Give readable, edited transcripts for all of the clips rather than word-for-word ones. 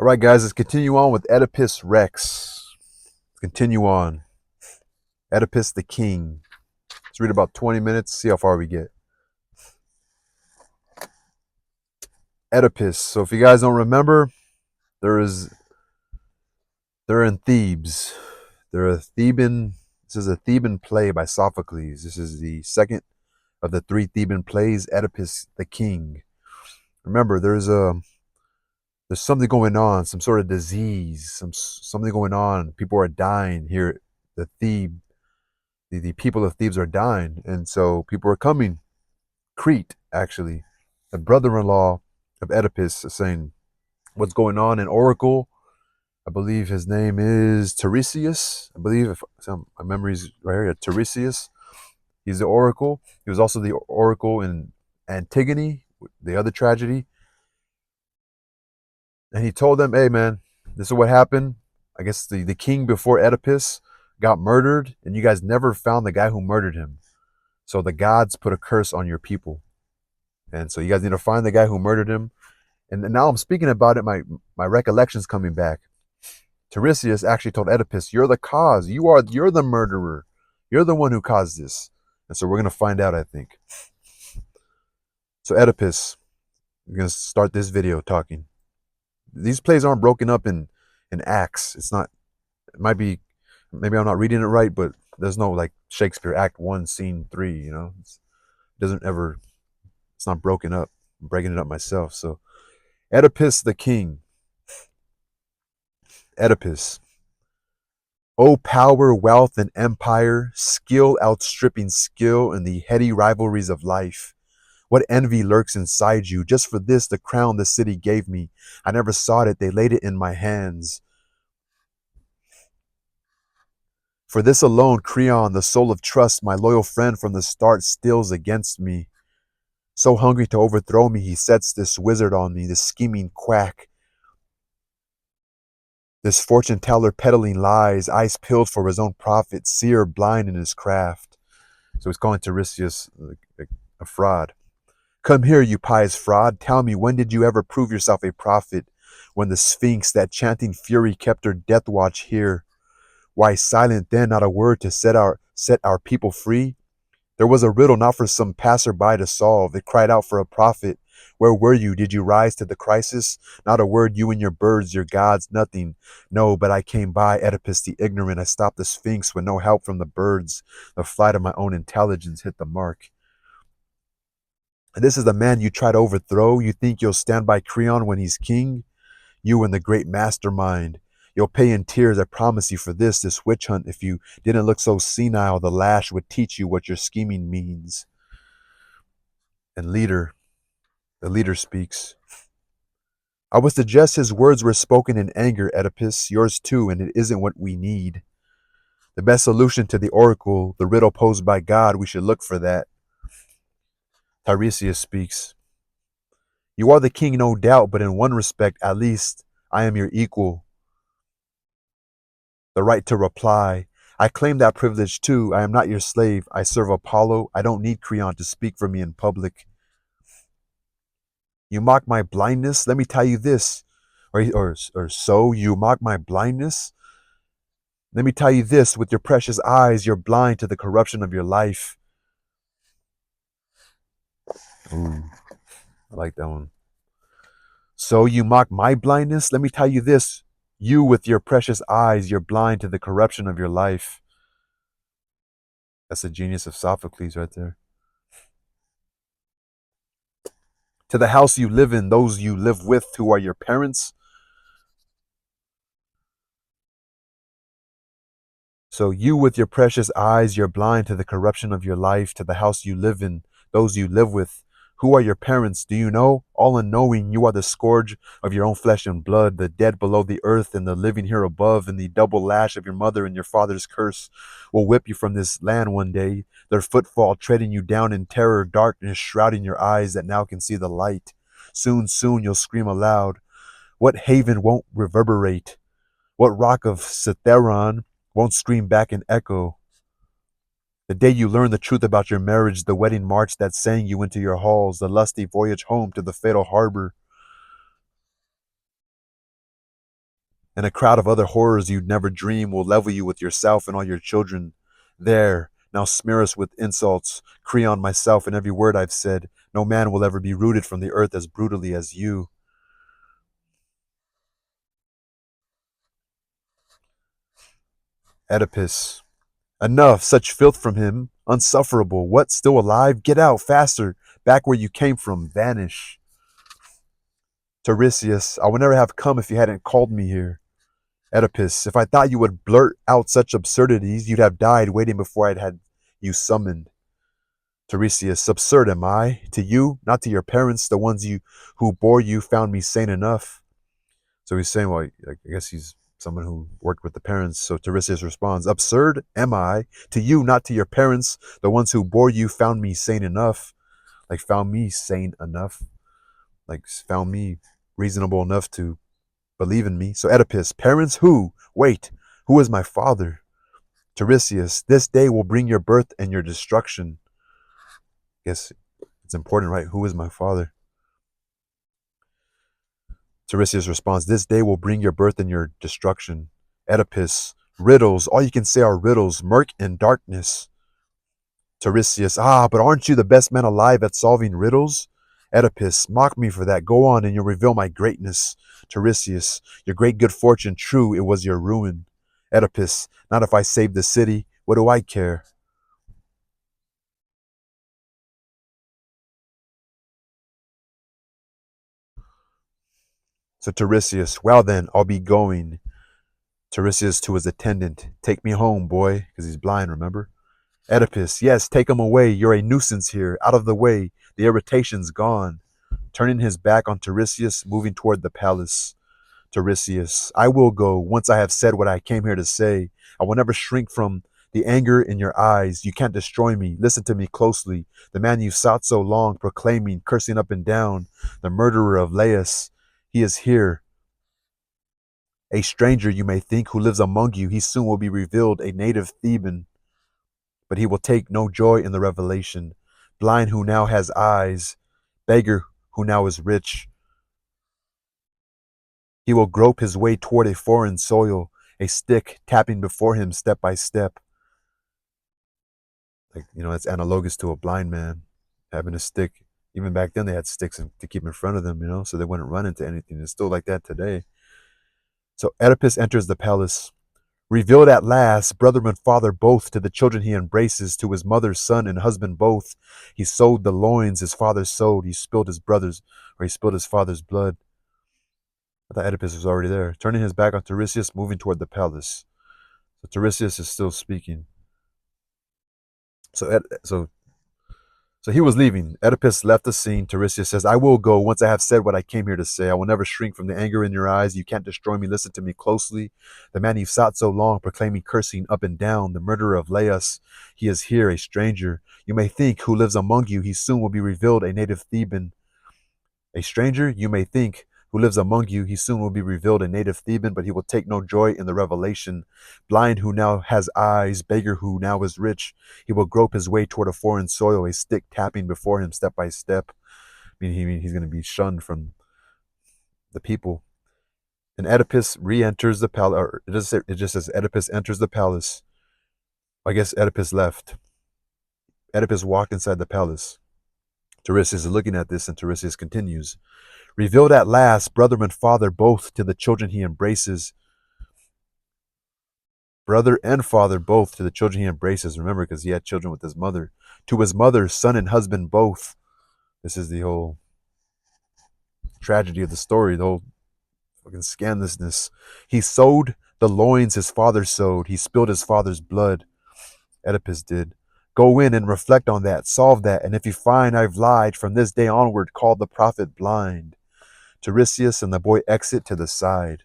All right, guys, let's continue on with Oedipus Rex. Let's continue on. Oedipus the King. Let's read about 20 minutes, see how far we get. Oedipus. So if you guys don't remember, they're in Thebes. They're a Theban. This is a Theban play by Sophocles. This is the second of the three Theban plays, Oedipus the King. Remember, there's something going on, some sort of disease, something going on. People are dying here. The people of Thebes are dying, and so people are coming. Crete, actually, the brother-in-law of Oedipus, is saying, "What's going on?" An oracle, I believe his name is Tiresias. I believe, if my memory's right here, Tiresias. He's the oracle. He was also the oracle in Antigone, the other tragedy. And he told them, "Hey, man, this is what happened. I guess the king before Oedipus got murdered, and you guys never found the guy who murdered him. So the gods put a curse on your people. And so you guys need to find the guy who murdered him." And now I'm speaking about it, my recollection's coming back. Tiresias actually told Oedipus, "You're the cause. You're the murderer. You're the one who caused this." And so we're gonna find out, I think. So Oedipus, we're gonna start this video talking. These plays aren't broken up in acts. It's not. It might be. Maybe I'm not reading it right, but there's no like Shakespeare Act 1, Scene 3. It doesn't ever. It's not broken up. I'm breaking it up myself. So, Oedipus the King. Oedipus. O power, wealth, and empire, skill outstripping skill in the heady rivalries of life. What envy lurks inside you? Just for this, the crown the city gave me. I never sought it, they laid it in my hands. For this alone, Creon, the soul of trust, my loyal friend from the start, steals against me. So hungry to overthrow me, he sets this wizard on me, this scheming quack. This fortune teller peddling lies, eyes peeled for his own profit, seer blind in his craft. So he's calling Tiresias a fraud. Come here, you pious fraud. Tell me, when did you ever prove yourself a prophet? When the Sphinx, that chanting fury, kept her death watch here? Why silent then, not a word to set our people free? There was a riddle not for some passerby to solve. It cried out for a prophet. Where were you? Did you rise to the crisis? Not a word, you and your birds, your gods, nothing. No, but I came by, Oedipus the ignorant. I stopped the Sphinx with no help from the birds. The flight of my own intelligence hit the mark. And this is the man you try to overthrow. You think you'll stand by Creon when he's king? You and the great mastermind. You'll pay in tears, I promise you, for this witch hunt. If you didn't look so senile, the lash would teach you what your scheming means. And the leader speaks. I would suggest his words were spoken in anger, Oedipus, yours too, and it isn't what we need. The best solution to the oracle, the riddle posed by God, we should look for that. Tiresias speaks. You are the king, no doubt, but in one respect, at least, I am your equal. The right to reply. I claim that privilege too. I am not your slave. I serve Apollo. I don't need Creon to speak for me in public. You mock my blindness? Let me tell you this. Or so you mock my blindness? Let me tell you this, with your precious eyes, you're blind to the corruption of your life. Ooh, I like that one. So you mock my blindness? Let me tell you this, you with your precious eyes, you're blind to the corruption of your life. That's the genius of Sophocles right there. To the house you live in, those you live with, who are your parents. So you with your precious eyes, you're blind to the corruption of your life, to the house you live in, those you live with. Who are your parents? Do you know? All unknowing, you are the scourge of your own flesh and blood, the dead below the earth and the living here above, and the double lash of your mother and your father's curse will whip you from this land one day, their footfall treading you down in terror, darkness shrouding your eyes that now can see the light. Soon, soon you'll scream aloud. What haven won't reverberate? What rock of Cithaeron won't scream back in echo? The day you learn the truth about your marriage, the wedding march that sang you into your halls, the lusty voyage home to the fatal harbor. And a crowd of other horrors you'd never dream will level you with yourself and all your children. There, now smear us with insults, Creon, myself, and every word I've said. No man will ever be rooted from the earth as brutally as you. Oedipus. Enough, such filth from him, unsufferable. What, still alive? Get out, faster, back where you came from, vanish. Tiresias, I would never have come if you hadn't called me here. Oedipus, if I thought you would blurt out such absurdities, you'd have died waiting before I'd had you summoned. Tiresias, absurd am I? To you, not to your parents, the ones who bore you found me sane enough. So he's saying, well, I guess he's someone who worked with the parents. So Tiresias responds, absurd am I? To you, not to your parents, the ones who bore you found me sane enough. Like found me sane enough. Like found me reasonable enough to believe in me. So Oedipus, parents who? Wait, who is my father? Tiresias, this day will bring your birth and your destruction. I guess it's important, right? Who is my father? Tiresias responds, this day will bring your birth and your destruction. Oedipus, riddles, all you can say are riddles, murk and darkness. Tiresias, but aren't you the best man alive at solving riddles? Oedipus, mock me for that. Go on and you'll reveal my greatness. Tiresias, your great good fortune, true, it was your ruin. Oedipus, not if I save the city. What do I care? So Tiresias, well then, I'll be going. Tiresias to his attendant, take me home, boy, because he's blind, remember? Oedipus, yes, take him away. You're a nuisance here. Out of the way. The irritation's gone. Turning his back on Tiresias, moving toward the palace. Tiresias, I will go once I have said what I came here to say. I will never shrink from the anger in your eyes. You can't destroy me. Listen to me closely. The man you've sought so long, proclaiming, cursing up and down, the murderer of Laius, he is here. A stranger, you may think, who lives among you. He soon will be revealed, a native Theban. But he will take no joy in the revelation. Blind who now has eyes, beggar who now is rich. He will grope his way toward a foreign soil, a stick tapping before him step by step. Like, it's analogous to a blind man having a stick. Even back then, they had sticks to keep in front of them, so they wouldn't run into anything. It's still like that today. So Oedipus enters the palace. Revealed at last, brother and father both, to the children he embraces, to his mother, son, and husband both. He sowed the loins his father sowed. He spilled his father's blood. I thought Oedipus was already there. Turning his back on Tiresias, moving toward the palace. So Tiresias is still speaking. So he was leaving. Oedipus left the scene. Tiresias says, I will go once I have said what I came here to say. I will never shrink from the anger in your eyes. You can't destroy me. Listen to me closely. The man you've sought so long, proclaiming, cursing up and down, the murderer of Laius, he is here, a stranger. You may think, who lives among you, he soon will be revealed, a native Theban. A stranger, you may think, who lives among you, he soon will be revealed, a native Theban, but he will take no joy in the revelation. Blind who now has eyes, beggar who now is rich, he will grope his way toward a foreign soil, a stick tapping before him step by step. He's going to be shunned from the people. And Oedipus re-enters the palace, or it just says Oedipus enters the palace. I guess Oedipus left. Oedipus walked inside the palace. Tiresias is looking at this, and Tiresias continues. Revealed at last, brother and father both, to the children he embraces. Brother and father both, to the children he embraces. Remember, because he had children with his mother. To his mother, son and husband both. This is the whole tragedy of the story, the whole fucking scandalousness. He sowed the loins his father sowed. He spilled his father's blood. Oedipus did. Go in and reflect on that. Solve that. And if you find I've lied, from this day onward, call the prophet blind. Tiresias and the boy exit to the side.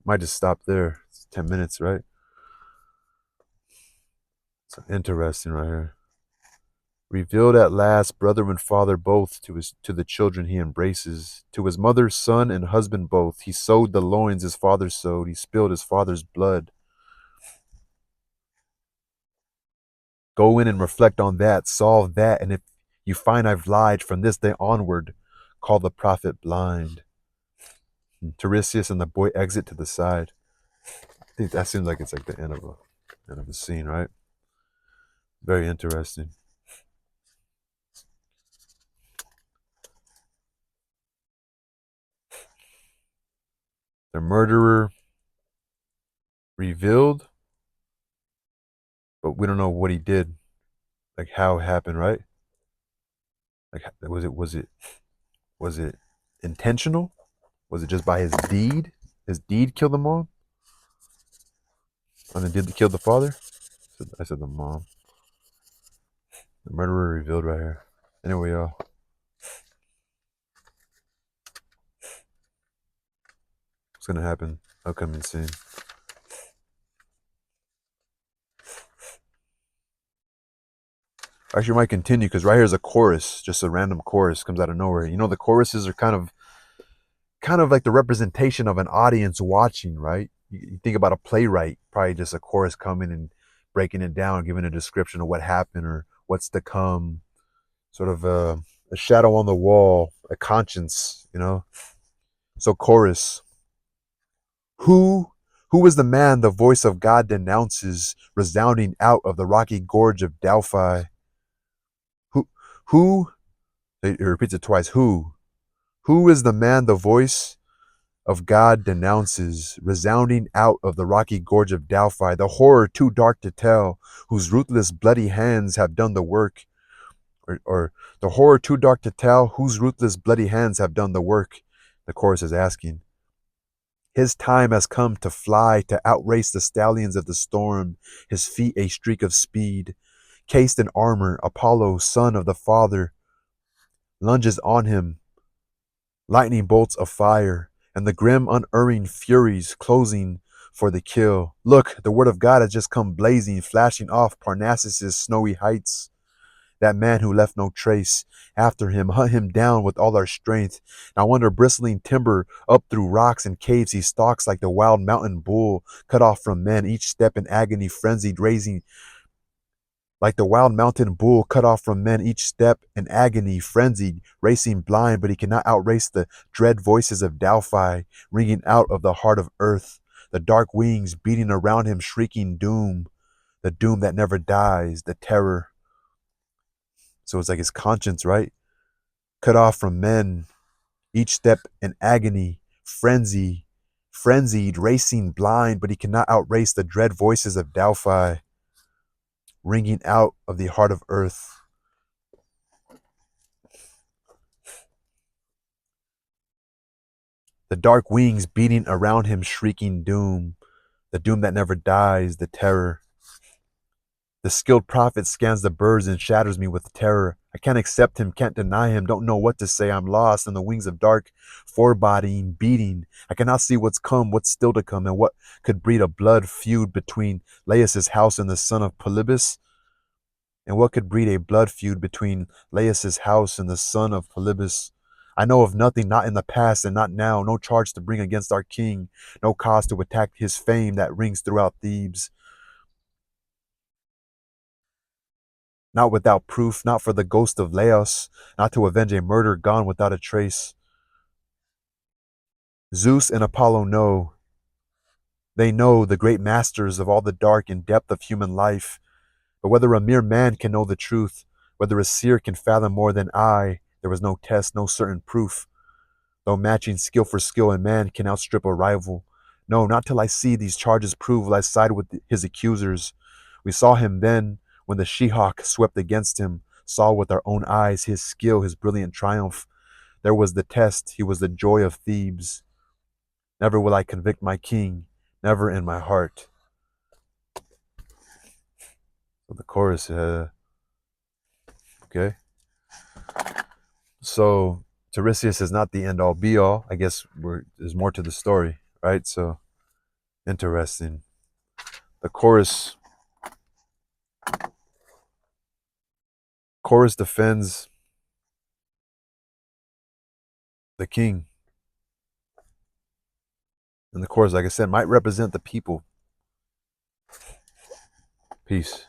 Might just stop there. It's 10 minutes, right? It's interesting right here. Revealed at last, brother and father both, to the children he embraces. To his mother, son, and husband both. He sowed the loins his father sowed. He spilled his father's blood. Go in and reflect on that. Solve that. And if you find I've lied, from this day onward, call the prophet blind. Tiresias and the boy exit to the side. I think that seems like it's like the end of a scene, right? Very interesting. The murderer revealed, but we don't know what he did, like how it happened, right? Like was it intentional? Was it just by his deed? His deed killed the mom, and then did kill the father? I said the mom. The murderer revealed right here. Anyway, y'all. What's gonna happen? Upcoming scene. Actually, I might continue because right here is a chorus, just a random chorus comes out of nowhere. You know, the choruses are kind of like the representation of an audience watching, right? You think about a playwright, probably just a chorus coming and breaking it down, giving a description of what happened or what's to come, sort of a shadow on the wall, a conscience, you know. So chorus. Who who is the man the voice of God denounces, resounding out of the rocky gorge of Delphi? Who who it repeats it twice. Who is the man the voice of God denounces, resounding out of the rocky gorge of Delphi, the horror too dark to tell, whose ruthless bloody hands have done the work, or the horror too dark to tell, whose ruthless bloody hands have done the work, the chorus is asking. His time has come to fly, to outrace the stallions of the storm, his feet a streak of speed. Cased in armor, Apollo, son of the Father, lunges on him, lightning bolts of fire, and the grim, unerring furies closing for the kill. Look, the word of God has just come blazing, flashing off Parnassus's snowy heights. That man who left no trace after him, hunt him down with all our strength. Now under bristling timber, up through rocks and caves, he stalks like the wild mountain bull, cut off from men, each step in agony, frenzied, raising like the wild mountain bull, cut off from men, each step in agony, frenzied, racing blind, but he cannot outrace the dread voices of Delphi, ringing out of the heart of earth, the dark wings beating around him, shrieking doom, the doom that never dies, the terror. So it's like his conscience, right? Cut off from men, each step in agony, frenzied, racing blind, but he cannot outrace the dread voices of Delphi, ringing out of the heart of earth. The dark wings beating around him, shrieking doom, the doom that never dies, the terror. The skilled prophet scans the birds and shatters me with terror. I can't accept him, can't deny him, don't know what to say. I'm lost in the wings of dark, forebodying, beating. I cannot see what's come, what's still to come, and what could breed a blood feud between Laius's house and the son of Polybus. And what could breed a blood feud between Laius's house and the son of Polybus? I know of nothing, not in the past and not now, no charge to bring against our king, no cause to attack his fame that rings throughout Thebes. Not without proof, not for the ghost of Laos, not to avenge a murder gone without a trace. Zeus and Apollo know. They know, the great masters of all the dark and depth of human life. But whether a mere man can know the truth, whether a seer can fathom more than I, there was no test, no certain proof. Though matching skill for skill in man can outstrip a rival. No, not till I see these charges prove will I side with his accusers. We saw him then, when the she-hawk swept against him, saw with our own eyes his skill, his brilliant triumph. There was the test, he was the joy of Thebes. Never will I convict my king, never in my heart. So the chorus, okay. So Tiresias is not the end all be all. I guess there's more to the story, right? So interesting. The chorus defends the king. And the chorus, like I said, might represent the people. Peace.